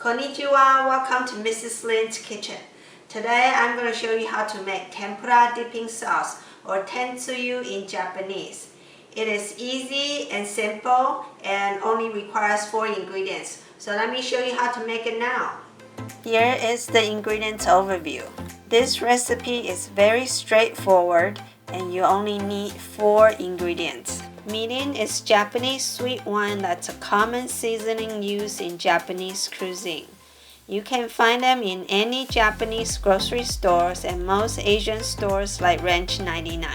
Konnichiwa, welcome to Mrs. Lin's kitchen. Today I'm going to show you how to make tempura dipping sauce or Tentsuyu in Japanese. It is easy and simple and only requires 4 ingredients. So let me show you how to make it now. Here is the ingredients overview. This recipe is very straightforward and you only need 4 ingredients. Mirin is Japanese sweet wine that's a common seasoning used in Japanese cuisine. You can find them in any Japanese grocery stores and most Asian stores like Ranch 99.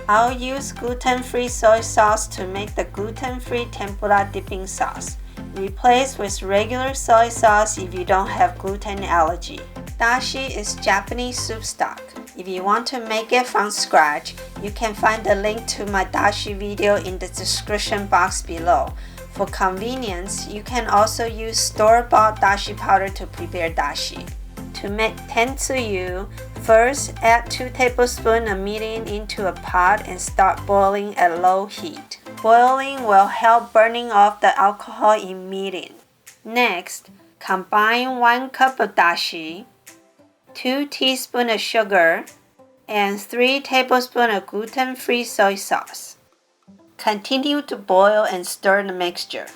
I'll use gluten-free soy sauce to make the gluten-free tempura dipping sauce. Replace with regular soy sauce if you don't have gluten allergy. Dashi is Japanese soup stock. If you want to make it from scratch, you can find the link to my Dashi video in the description box below. For convenience, you can also use store-bought dashi powder to prepare dashi. To make Tentsuyu, first add 2 tablespoons of mirin into a pot and start boiling at low heat. Boiling will help burning off the alcohol in mirin. Next, combine 1 cup of dashi, 2 teaspoons of sugar, and 3 tablespoons of gluten-free soy sauce. Continue to boil and stir the mixture.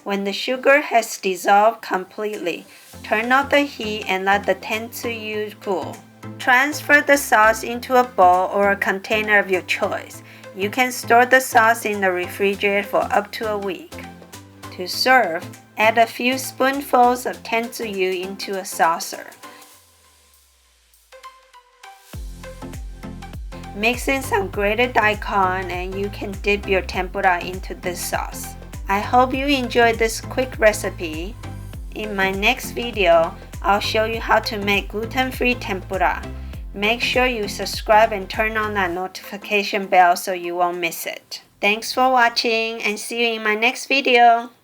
When the sugar has dissolved completely, turn off the heat and let the Tentsuyu cool. Transfer the sauce into a bowl or a container of your choice. You can store the sauce in the refrigerator for up to a week. To serve, add a few spoonfuls of Tentsuyu into a saucer. Mix in some grated daikon and you can dip your tempura into this sauce. I hope you enjoyed this quick recipe. In my next video, I'll show you how to make gluten-free tempura. Make sure you subscribe and turn on that notification bell so you won't miss it. Thanks for watching and see you in my next video.